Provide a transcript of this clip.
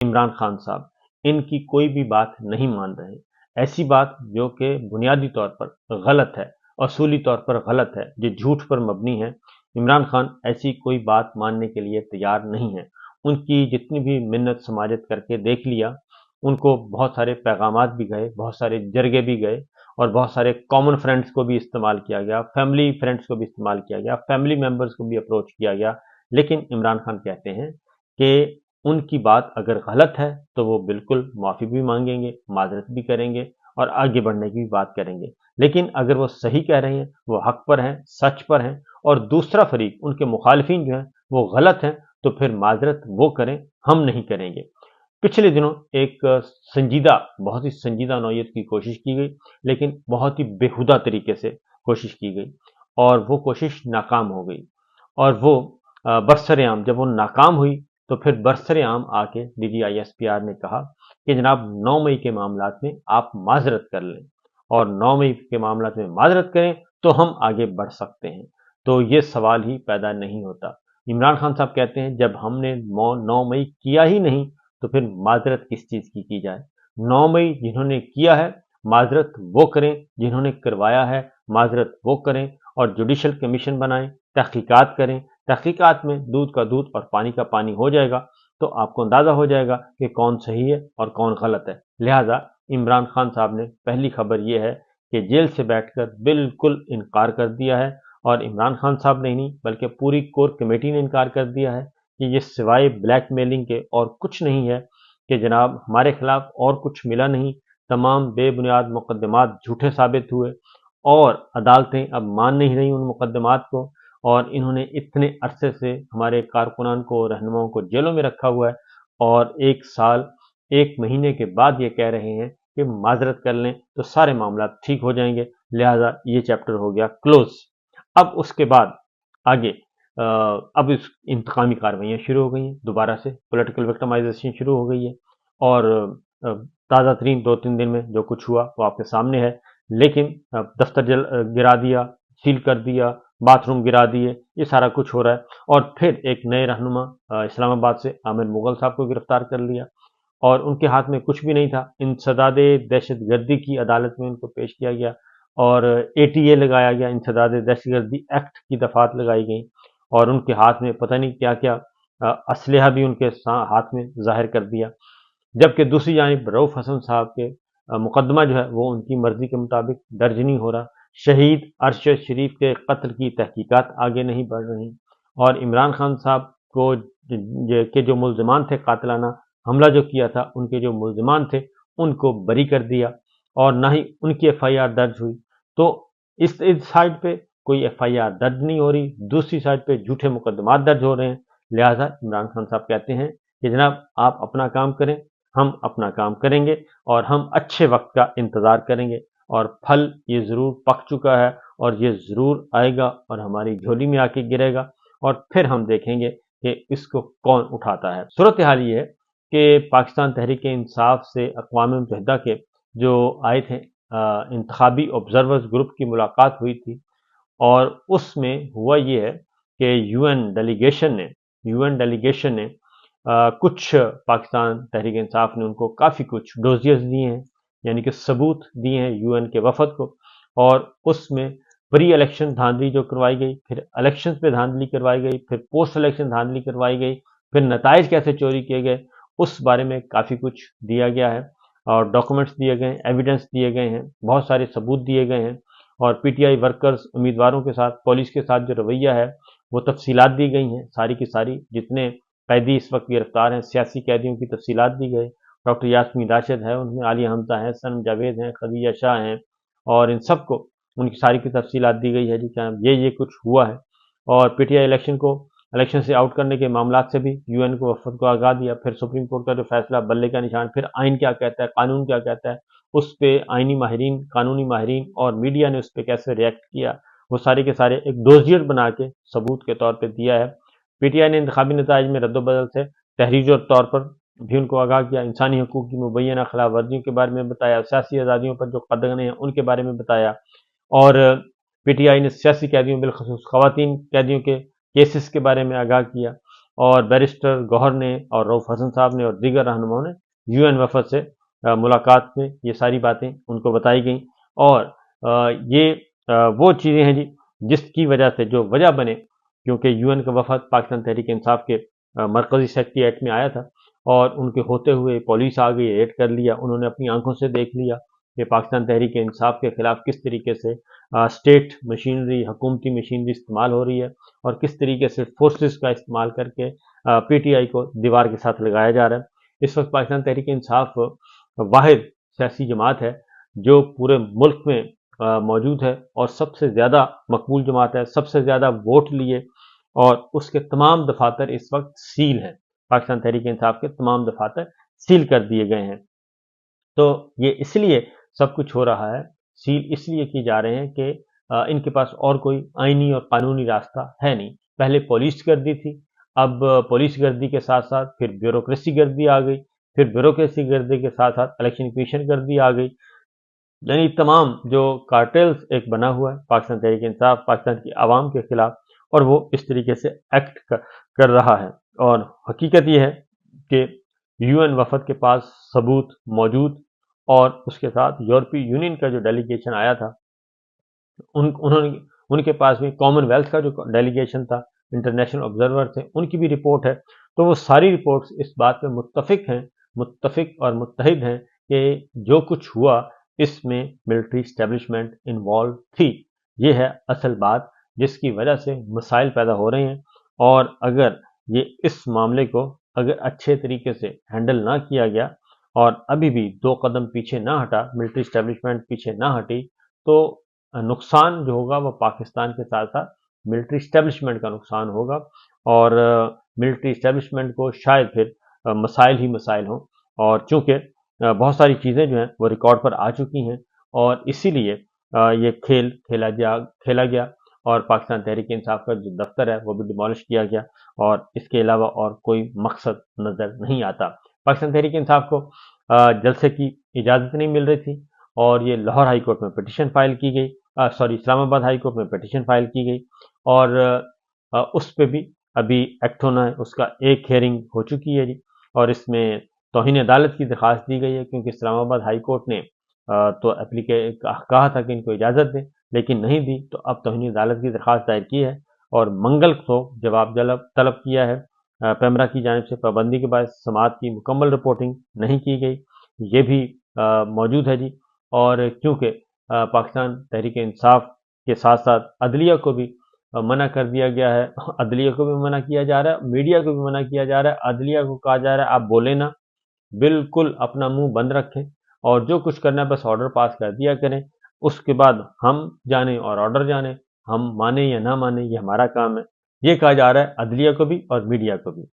عمران خان صاحب इनकी कोई भी बात नहीं मान रहे। ऐसी बात जो कि बुनियादी तौर पर गलत है, असूली तौर पर गलत है, जो झूठ पर मबनी है, इमरान खान ऐसी कोई बात मानने के लिए तैयार नहीं है। उनकी जितनी भी मिन्नत समाजत करके देख लिया, उनको बहुत सारे पैगामात भी गए, बहुत सारे जरगे भी गए और बहुत सारे कॉमन फ्रेंड्स को भी इस्तेमाल किया गया, फैमिली फ्रेंड्स को भी इस्तेमाल किया गया, फैमिली मेंबर्स को भी अप्रोच किया गया। लेकिन इमरान खान कहते हैं कि उनकी बात अगर गलत है तो वो बिल्कुल माफ़ी भी मांगेंगे, माजरत भी करेंगे और आगे बढ़ने की भी बात करेंगे। लेकिन अगर वो सही कह रहे हैं, वो हक पर हैं, सच पर हैं और दूसरा फरीक उनके मुखालिफिन जो हैं वो गलत हैं, तो फिर माजरत वो करें, हम नहीं करेंगे। पिछले दिनों एक संजीदा, बहुत ही संजीदा नौयत की कोशिश की गई, लेकिन बहुत ही बेहुदा तरीके से कोशिश की गई और वो कोशिश नाकाम हो गई। और वो बरसरेआम जब वो नाकाम हुई तो फिर बरसरेआम आके DGISPR ने कहा कि जनाब 9 मई के मामलात में आप माजरत कर लें और 9 मई के मामलात में माजरत करें तो हम आगे बढ़ सकते हैं। तो ये सवाल ही पैदा नहीं होता। इमरान खान साहब कहते हैं जब हमने 9 मई किया ही नहीं तो फिर माजरत किस चीज़ की जाए। 9 मई जिन्होंने किया है माजरत वो करें, जिन्होंने करवाया है माजरत वो करें और जुडिशल कमीशन बनाएं, तहकीकात करें। तहकीकात में दूध का दूध और पानी का पानी हो जाएगा तो आपको अंदाज़ा हो जाएगा कि कौन सही है और कौन गलत है। लिहाजा इमरान खान साहब ने पहली खबर ये है कि जेल से बैठकर बिल्कुल इनकार कर दिया है और इमरान खान साहब ने ही नहीं बल्कि पूरी कोर कमेटी ने इनकार कर दिया है कि ये सिवाय ब्लैकमेलिंग के और कुछ नहीं है, कि जनाब हमारे खिलाफ और कुछ मिला नहीं, तमाम बेबुनियाद मुकदमात झूठे साबित हुए और अदालतें अब मान नहीं रही उन मुकदमात को और इन्होंने इतने अरसे से हमारे कारकुनान को, रहनुमाओं को जेलों में रखा हुआ है और 1 साल 1 महीने के बाद ये कह रहे हैं कि माजरत कर लें तो सारे मामला ठीक हो जाएंगे। लिहाजा ये चैप्टर हो गया क्लोज। अब उसके बाद आगे अब इस इंतकामी कार्रवाइयाँ शुरू हो गई हैं, दोबारा से पॉलिटिकल विक्टिमाइजेशन शुरू हो गई है और ताज़ा तरीन 2-3 दिन में जो कुछ हुआ वो आपके सामने है। लेकिन दफ्तर गिरा दिया, सील कर दिया, बाथरूम गिरा दिए, ये सारा कुछ हो रहा है और फिर एक नए रहनुमा इस्लामाबाद से आमिर मुगल साहब को गिरफ्तार कर लिया और उनके हाथ में कुछ भी नहीं था। इंसदाद दहशत गर्दी की अदालत में उनको पेश किया गया और ATA लगाया गया, इंसदाद दहशत गर्दी एक्ट की दफात लगाई गई और उनके हाथ में पता नहीं क्या क्या असलहा भी उनके हाथ में जाहिर कर दिया। जबकि दूसरी जानिब रऊफ़ हसन साहब के मुकदमा जो है वो उनकी मर्जी के मुताबिक दर्ज नहीं हो रहा। शहीद अरशद शरीफ के कत्ल की तहकीकात आगे नहीं बढ़ रही और इमरान खान साहब को के जो मुल्ज़मान थे कातिलाना हमला जो किया था, उनके जो मुल्ज़मान थे उनको बरी कर दिया और ना ही उनकी FIR दर्ज हुई। तो इस साइड पे कोई FIR दर्ज नहीं हो रही, दूसरी साइड पे झूठे मुकदमात दर्ज हो रहे हैं। लिहाजा इमरान खान साहब कहते हैं कि जनाब आप अपना काम करें, हम अपना काम करेंगे और हम अच्छे वक्त का इंतज़ार करेंगे और फल ये ज़रूर पक चुका है और ये ज़रूर आएगा और हमारी झोली में आके गिरेगा और फिर हम देखेंगे कि इसको कौन उठाता है। सूरत हाल ये है कि पाकिस्तान तहरीक इंसाफ से अक़वाम मुत्तहिदा के जो आए थे इंतखाबी ऑब्ज़र्वर्स ग्रुप की मुलाकात हुई थी और उसमें हुआ ये है कि यूएन डेलीगेशन ने कुछ पाकिस्तान तहरीक इंसाफ ने उनको काफ़ी कुछ डोजियर्स दिए हैं, यानी कि सबूत दिए हैं यूएन के वफद को और उसमें प्री इलेक्शन धांधली जो करवाई गई, फिर इलेक्शन पे धांधली करवाई गई, फिर पोस्ट इलेक्शन धांधली करवाई गई, फिर नताइज कैसे चोरी किए गए, उस बारे में काफ़ी कुछ दिया गया है और डॉक्यूमेंट्स दिए गए हैं, एविडेंस दिए गए हैं, बहुत सारे सबूत दिए गए हैं और PTI वर्कर्स उम्मीदवारों के साथ, पुलिस के साथ जो रवैया है वो तफसीलात दी गई हैं, सारी की सारी। जितने कैदी इस वक्त गिरफ्तार हैं, सियासी कैदियों की तफसीलात दी गई। डॉक्टर यास्मीन राशिद है, उनमें आलिया हमजा हैं, सनम जावेद हैं, खदीजा शाह हैं और इन सबको उनकी सारी की तफसीलात दी गई है जी क्या ये कुछ हुआ है। और PTI इलेक्शन से आउट करने के मामला से भी यूएन को वफद को आगाह दिया। फिर सुप्रीम कोर्ट का जो फैसला बल्ले का निशान, फिर आइन क्या कहता है, कानून क्या कहता है, उस पर आइनी माहिरीन, कानूनी माहिरीन और मीडिया ने उस पर कैसे रिएक्ट किया, वो सारे के सारे एक डोजियर बना के सबूत के तौर पर दिया है। PTI ने इंतखाबी नताइज में रद्दबदल से तहरीर तौर पर भी उनको आगाह किया, इंसानी हकूक़ की मुबैना खिलाफ वर्जियों के बारे में बताया, सियासी आज़ादियों पर जो कदगने हैं उनके बारे में बताया और PTI ने सियासी कैदियों बिलखसूस ख़वातीन कैदियों के केसेस के बारे में आगाह किया اور بیرسٹر گوہر نے اور رؤف حسن صاحب نے اور دیگر رہنماؤں نے UN وفد سے ملاقات میں یہ ساری باتیں ان کو بتائی گئیں، اور یہ وہ چیزیں ہیں جی جس کی وجہ سے جو وجہ بنے، کیونکہ UN کا وفد پاکستان تحریک انصاف کے مرکزی سیکریٹریٹ میں آیا تھا، اور ان کے ہوتے ہوئے پولیس آ گئی، ریڈ کر لیا، انہوں نے اپنی آنکھوں سے دیکھ لیا کہ پاکستان تحریک انصاف کے خلاف کس طریقے سے اسٹیٹ مشینری، حکومتی مشینری استعمال ہو رہی ہے، اور کس طریقے سے فورسز کا استعمال کر کے PTI کو دیوار کے ساتھ لگایا جا رہا ہے۔ اس وقت پاکستان تحریک انصاف واحد سیاسی جماعت ہے جو پورے ملک میں موجود ہے، اور سب سے زیادہ مقبول جماعت ہے، سب سے زیادہ ووٹ لیے، اور اس کے تمام دفاتر اس وقت سیل ہیں۔ پاکستان تحریک انصاف کے تمام دفاتر سیل کر دیے گئے ہیں۔ تو یہ اس لیے سب کچھ ہو رہا ہے، سیل اس لیے کی جا رہے ہیں کہ ان کے پاس اور کوئی آئینی اور قانونی راستہ ہے نہیں۔ پہلے پولیس گردی تھی، اب پولیس گردی کے ساتھ ساتھ پھر بیوروکریسی گردی آ گئی، پھر بیوروکریسی گردی کے ساتھ ساتھ الیکشن کمیشن گردی آ گئی، یعنی تمام جو کارٹیلز ایک بنا ہوا ہے پاکستان تحریک انصاف پاکستان کی عوام کے خلاف، اور وہ اس طریقے سے ایکٹ کر رہا ہے۔ اور حقیقت یہ ہے کہ UN وفد کے پاس ثبوت موجود، اور اس کے ساتھ یورپی یونین کا جو ڈیلیگیشن آیا تھا، ان کے پاس بھی کامن ویلتھ کا جو ڈیلیگیشن تھا، انٹرنیشنل آبزرور تھے، ان کی بھی رپورٹ ہے۔ تو وہ ساری رپورٹس اس بات پہ متفق اور متحد ہیں کہ جو کچھ ہوا اس میں ملٹری اسٹیبلشمنٹ انوالو تھی۔ یہ ہے اصل بات جس کی وجہ سے مسائل پیدا ہو رہے ہیں، اور اگر یہ اس معاملے کو اگر اچھے طریقے سے ہینڈل نہ کیا گیا، اور ابھی بھی 2 قدم پیچھے نہ ہٹا، ملٹری اسٹیبلشمنٹ پیچھے نہ ہٹی، تو نقصان جو ہوگا وہ پاکستان کے ساتھ ساتھ ملٹری اسٹیبلشمنٹ کا نقصان ہوگا، اور ملٹری اسٹیبلشمنٹ کو شاید پھر مسائل ہی مسائل ہوں، اور چونکہ بہت ساری چیزیں جو ہیں وہ ریکارڈ پر آ چکی ہیں، اور اسی لیے یہ کھیل کھیلا گیا، اور پاکستان تحریک انصاف کا جو دفتر ہے وہ بھی ڈیمالش کیا گیا، اور اس کے علاوہ اور کوئی مقصد نظر نہیں آتا۔ پاکستان تحریک انصاف کو جلسے کی اجازت نہیں مل رہی تھی، اور یہ لاہور ہائی کورٹ میں پٹیشن فائل کی گئی، اسلام آباد ہائی کورٹ میں پٹیشن فائل کی گئی، اور اس پہ بھی ابھی ایکٹ ہونا ہے۔ اس کا ایک ہیئرنگ ہو چکی ہے جی، اور اس میں توہین عدالت کی درخواست دی گئی ہے، کیونکہ اسلام آباد ہائی کورٹ نے تو کہا تھا کہ ان کو اجازت دیں، لیکن نہیں دی، تو اب توہین عدالت کی درخواست دائر کی ہے، اور منگل کو جواب طلب کیا ہے۔ پیمرا کی جانب سے پابندی کے باعث سماعت کی مکمل رپورٹنگ نہیں کی گئی، یہ بھی موجود ہے جی۔ اور کیونکہ پاکستان تحریک انصاف کے ساتھ ساتھ عدلیہ کو بھی منع کر دیا گیا ہے، عدلیہ کو بھی منع کیا جا رہا ہے، میڈیا کو بھی منع کیا جا رہا ہے، عدلیہ کو کہا جا رہا ہے آپ بولے نا، بالکل اپنا منہ بند رکھیں، اور جو کچھ کرنا ہے بس آرڈر پاس کر دیا کریں، اس کے بعد ہم جانیں اور آرڈر جانیں، ہم مانیں یا نہ مانیں یہ ہمارا کام ہے، یہ کہا جا رہا ہے عدلیہ کو بھی اور میڈیا کو بھی۔